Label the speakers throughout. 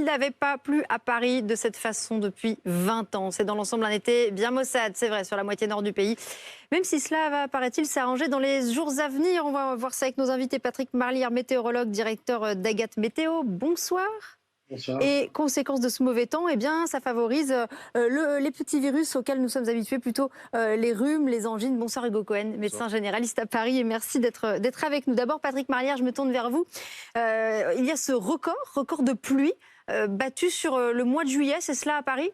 Speaker 1: n'avait pas plu à Paris de cette façon depuis 20 ans. C'est dans l'ensemble un été bien maussade, c'est vrai, sur la moitié nord du pays. Même si cela va, paraît-il, s'arranger dans les jours à venir. On va voir ça avec nos invités. Patrick Marlière, météorologue, directeur d'Agathe Météo. Bonsoir.
Speaker 2: Bonsoir.
Speaker 1: Et conséquence de ce mauvais temps, eh bien, ça favorise les petits virus auxquels nous sommes habitués, plutôt les rhumes, les angines. Bonsoir Hugo Cohen, médecin généraliste à Paris, et merci d'être avec nous. D'abord, Patrick Marlière, je me tourne vers vous. Il y a ce record de pluie battu sur le mois de juillet, c'est cela à Paris ?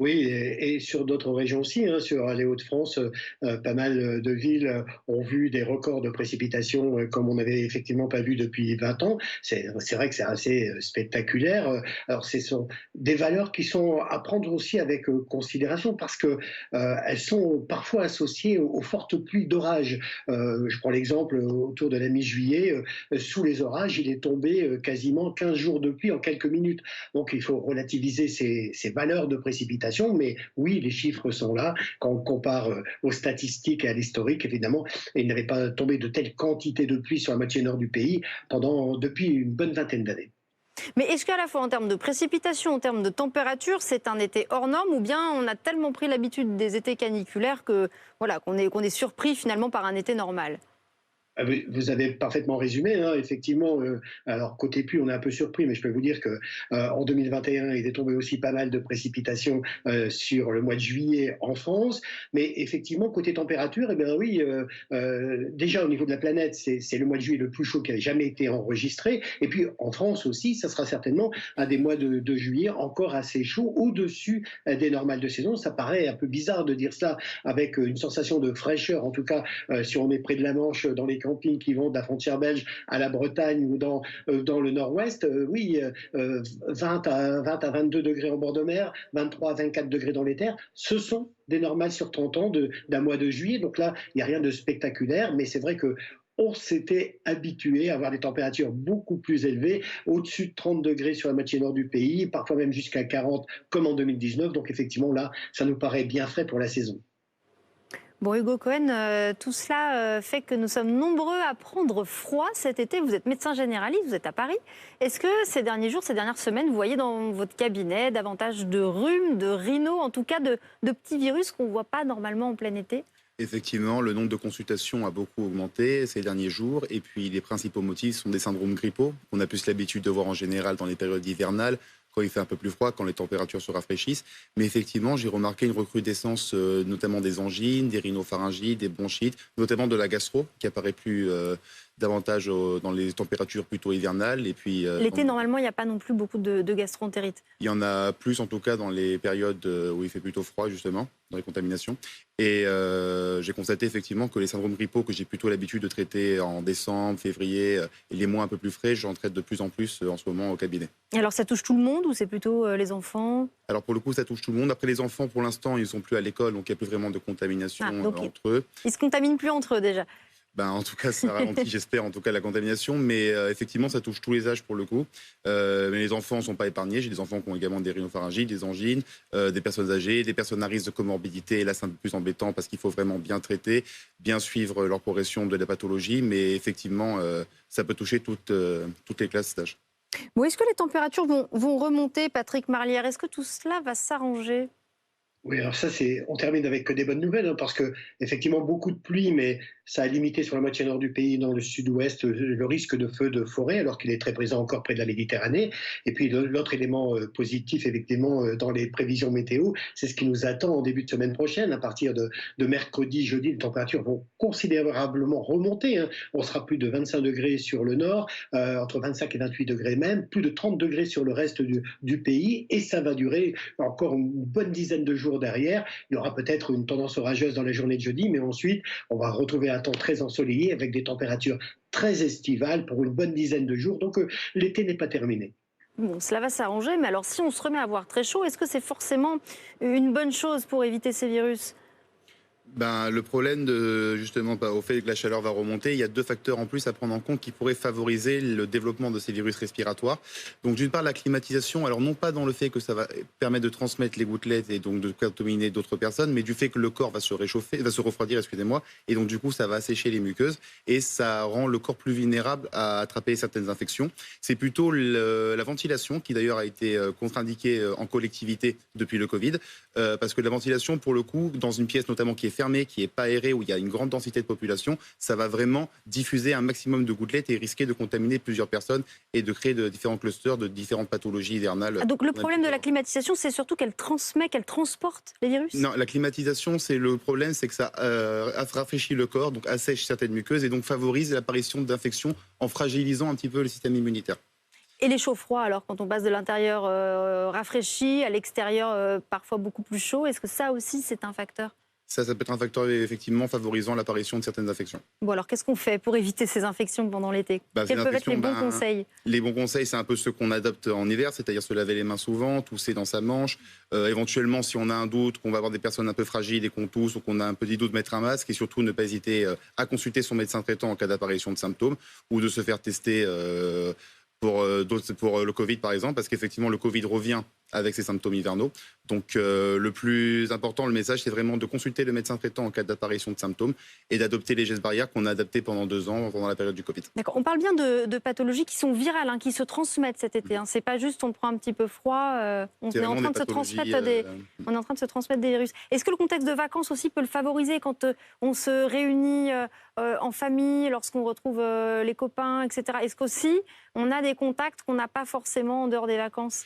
Speaker 2: Oui, et sur d'autres régions aussi, hein, sur les Hauts-de-France, pas mal de villes ont vu des records de précipitations comme on n'avait effectivement pas vu depuis 20 ans. C'est vrai que c'est assez spectaculaire. Alors, ce sont des valeurs qui sont à prendre aussi avec considération parce que elles sont parfois associées aux fortes pluies d'orage. Je prends l'exemple autour de la mi-juillet, sous les orages, il est tombé quasiment 15 jours de pluie en quelques minutes. Donc, il faut relativiser ces valeurs de précipitation. Mais oui, les chiffres sont là. Quand on compare aux statistiques et à l'historique, évidemment, il n'avait pas tombé de telles quantités de pluie sur la moitié nord du pays depuis une bonne vingtaine d'années.
Speaker 1: Mais est-ce qu'à la fois en termes de précipitation, en termes de température, c'est un été hors norme, ou bien on a tellement pris l'habitude des étés caniculaires que voilà, qu'on est surpris finalement par un été normal ?
Speaker 2: Vous avez parfaitement résumé, hein, effectivement. Alors côté pluie, on est un peu surpris, mais je peux vous dire que en 2021, il est tombé aussi pas mal de précipitations sur le mois de juillet en France. Mais effectivement, côté température, eh bien oui, déjà au niveau de la planète, c'est le mois de juillet le plus chaud qui a jamais été enregistré. Et puis en France aussi, ça sera certainement un des mois de juillet encore assez chaud, au-dessus des normales de saison. Ça paraît un peu bizarre de dire ça avec une sensation de fraîcheur, en tout cas si on est près de la Manche, dans les campings qui vont de la frontière belge à la Bretagne ou dans le nord-ouest, oui, 20 à 22 degrés en bord de mer, 23 à 24 degrés dans les terres, ce sont des normales sur 30 ans d'un mois de juillet. Donc là, il n'y a rien de spectaculaire, mais c'est vrai que on s'était habitué à avoir des températures beaucoup plus élevées, au-dessus de 30 degrés sur la moitié nord du pays, parfois même jusqu'à 40 comme en 2019. Donc effectivement, là, ça nous paraît bien frais pour la saison.
Speaker 1: Bon, Hugo Cohen, tout cela fait que nous sommes nombreux à prendre froid cet été. Vous êtes médecin généraliste, vous êtes à Paris. Est-ce que ces derniers jours, ces dernières semaines, vous voyez dans votre cabinet davantage de rhumes, de rhinos, en tout cas de petits virus qu'on ne voit pas normalement en plein été ?
Speaker 3: Effectivement, le nombre de consultations a beaucoup augmenté ces derniers jours. Et puis, les principaux motifs sont des syndromes grippaux, qu'on a plus l'habitude de voir en général dans les périodes hivernales, quand il fait un peu plus froid, quand les températures se rafraîchissent. Mais effectivement, j'ai remarqué une recrudescence, notamment des angines, des rhinopharyngites, des bronchites, notamment de la gastro, qui apparaît plus davantage dans les températures plutôt hivernales. Et puis,
Speaker 1: l'été, normalement, il n'y a pas non plus beaucoup de gastroentérite.
Speaker 3: Il y en a plus, en tout cas, dans les périodes où il fait plutôt froid, justement, dans les contaminations. Et j'ai constaté effectivement que les syndromes grippaux que j'ai plutôt l'habitude de traiter en décembre, février, et les mois un peu plus frais, j'en traite de plus en plus en ce moment au cabinet.
Speaker 1: Alors ça touche tout le monde ou c'est plutôt les enfants ?
Speaker 3: Alors pour le coup, ça touche tout le monde. Après, les enfants, pour l'instant, ils ne sont plus à l'école, donc il n'y a plus vraiment de contamination entre eux.
Speaker 1: Ils ne se contaminent plus entre eux déjà ?
Speaker 3: En tout cas, ça ralentit, j'espère, en tout cas, la contamination. Mais effectivement, ça touche tous les âges pour le coup. Mais les enfants ne sont pas épargnés. J'ai des enfants qui ont également des rhinopharyngites, des angines, des personnes âgées, des personnes à risque de comorbidité. Et là, c'est un peu plus embêtant parce qu'il faut vraiment bien traiter, bien suivre leur progression de la pathologie. Mais effectivement, ça peut toucher toutes les classes d'âge.
Speaker 1: Bon, est-ce que les températures vont remonter, Patrick Marlière ? Est-ce que tout cela va s'arranger ?
Speaker 2: Oui, alors ça, on termine avec que des bonnes nouvelles, hein, parce que effectivement beaucoup de pluie, mais ça a limité sur la moitié nord du pays, dans le sud-ouest, le risque de feu de forêt, alors qu'il est très présent encore près de la Méditerranée. Et puis l'autre élément positif, effectivement, dans les prévisions météo, c'est ce qui nous attend en début de semaine prochaine. À partir de mercredi, jeudi, les températures vont considérablement remonter, hein. On sera plus de 25 degrés sur le nord, entre 25 et 28 degrés même, plus de 30 degrés sur le reste du pays, et ça va durer encore une bonne dizaine de jours derrière. Il y aura peut-être une tendance orageuse dans la journée de jeudi, mais ensuite, on va retrouver un temps très ensoleillé avec des températures très estivales pour une bonne dizaine de jours. Donc, l'été n'est pas terminé.
Speaker 1: Bon, cela va s'arranger, mais alors si on se remet à avoir très chaud, est-ce que c'est forcément une bonne chose pour éviter ces virus ?
Speaker 3: Le problème, justement, au fait que la chaleur va remonter, il y a deux facteurs en plus à prendre en compte qui pourraient favoriser le développement de ces virus respiratoires. Donc, d'une part, la climatisation, alors non pas dans le fait que ça va permettre de transmettre les gouttelettes et donc de contaminer d'autres personnes, mais du fait que le corps va se réchauffer, va se refroidir, excusez-moi, et donc du coup, ça va assécher les muqueuses et ça rend le corps plus vulnérable à attraper certaines infections. C'est plutôt la ventilation qui d'ailleurs a été contre-indiquée en collectivité depuis le Covid, parce que la ventilation, pour le coup, dans une pièce notamment qui est fermée, qui n'est pas aérée, où il y a une grande densité de population, ça va vraiment diffuser un maximum de gouttelettes et risquer de contaminer plusieurs personnes et de créer de différents clusters de différentes pathologies hivernales.
Speaker 1: Ah, donc le problème de la climatisation, c'est surtout qu'elle transmet, qu'elle transporte les virus?
Speaker 3: Non, la climatisation, c'est le problème, c'est que ça rafraîchit le corps, donc assèche certaines muqueuses et donc favorise l'apparition d'infections en fragilisant un petit peu le système immunitaire.
Speaker 1: Et les chauds froids, alors, quand on passe de l'intérieur rafraîchi à l'extérieur parfois beaucoup plus chaud, est-ce que ça aussi c'est un facteur?
Speaker 3: Ça peut être un facteur effectivement favorisant l'apparition de certaines infections.
Speaker 1: Bon, alors qu'est-ce qu'on fait pour éviter ces infections pendant l'été? Quels peuvent être les bons conseils?
Speaker 3: Les bons conseils, c'est un peu ceux qu'on adopte en hiver, c'est-à-dire se laver les mains souvent, tousser dans sa manche. Éventuellement, si on a un doute, qu'on va avoir des personnes un peu fragiles et qu'on tousse ou qu'on a un petit doute, mettre un masque et surtout ne pas hésiter à consulter son médecin traitant en cas d'apparition de symptômes ou de se faire tester pour le Covid par exemple, parce qu'effectivement le Covid revient avec ses symptômes hivernaux. Donc le plus important, le message, c'est vraiment de consulter le médecin traitant en cas d'apparition de symptômes et d'adopter les gestes barrières qu'on a adaptés pendant 2 ans, pendant la période du Covid.
Speaker 1: D'accord. On parle bien de pathologies qui sont virales, qui se transmettent cet été. C'est pas juste on prend un petit peu froid, on est en train de se transmettre on est en train de se transmettre des virus. Est-ce que le contexte de vacances aussi peut le favoriser quand on se réunit en famille, lorsqu'on retrouve les copains, etc. Est-ce qu'aussi on a des contacts qu'on n'a pas forcément en dehors des vacances?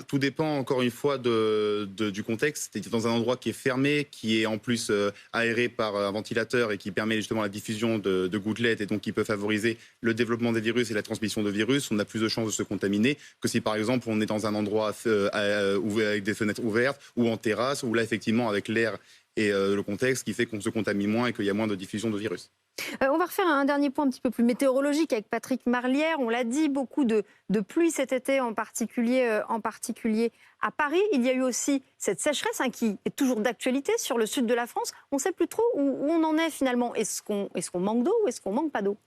Speaker 3: Tout dépend encore une fois du contexte. C'est dans un endroit qui est fermé, qui est en plus aéré par un ventilateur et qui permet justement la diffusion de gouttelettes et donc qui peut favoriser le développement des virus et la transmission de virus. On a plus de chances de se contaminer que si par exemple on est dans un endroit avec des fenêtres ouvertes ou en terrasse où là effectivement avec l'air et le contexte qui fait qu'on se contamine moins et qu'il y a moins de diffusion de virus.
Speaker 1: On va refaire un dernier point un petit peu plus météorologique avec Patrick Marlière. On l'a dit, beaucoup de pluie cet été, en particulier à Paris. Il y a eu aussi cette sécheresse qui est toujours d'actualité sur le sud de la France. On ne sait plus trop où on en est finalement. Est-ce qu'on manque d'eau ou est-ce qu'on manque pas d'eau?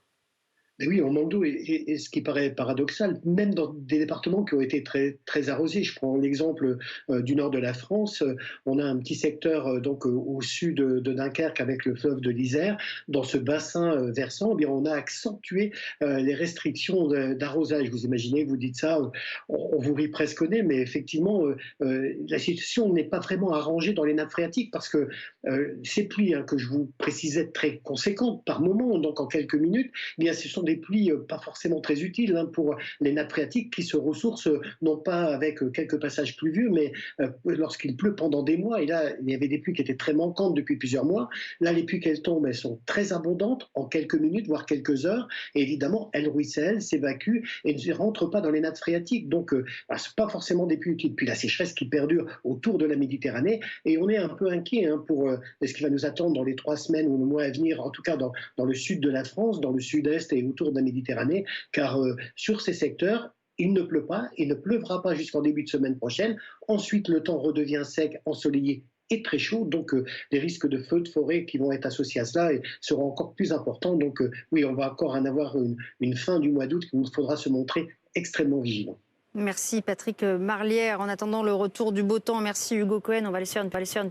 Speaker 2: Mais oui, on manque d'eau et ce qui paraît paradoxal, même dans des départements qui ont été très, très arrosés. Je prends l'exemple du nord de la France. On a un petit secteur donc au sud de Dunkerque avec le fleuve de l'Isère. Dans ce bassin versant, eh bien, on a accentué les restrictions d'arrosage. Vous imaginez, vous dites ça, on vous rit presque au nez, mais effectivement, la situation n'est pas vraiment arrangée dans les nappes phréatiques parce que ces pluies que je vous précisais très conséquentes par moment, donc en quelques minutes, eh bien, ce sont des pluies pas forcément très utiles pour les nappes phréatiques qui se ressourcent non pas avec quelques passages pluvieux, mais lorsqu'il pleut pendant des mois. Et là, il y avait des pluies qui étaient très manquantes depuis plusieurs mois. Là, les pluies qu'elles tombent, elles sont très abondantes en quelques minutes, voire quelques heures. Et évidemment, elles ruissellent, s'évacuent et ne rentrent pas dans les nappes phréatiques. Donc, ce n'est pas forcément des pluies utiles. Puis la sécheresse qui perdure autour de la Méditerranée. Et on est un peu inquiet pour ce qui va nous attendre dans les 3 semaines ou le mois à venir, en tout cas dans le sud de la France, dans le sud-est et autour de la Méditerranée, car sur ces secteurs, il ne pleut pas, il ne pleuvra pas jusqu'en début de semaine prochaine. Ensuite, le temps redevient sec, ensoleillé et très chaud, donc les risques de feux de forêt qui vont être associés à cela seront encore plus importants. Donc oui, on va encore en avoir une fin du mois d'août qu'il nous faudra se montrer extrêmement vigilant.
Speaker 1: Merci Patrick Marlière. En attendant le retour du beau temps, merci Hugo Cohen. On va aller sur une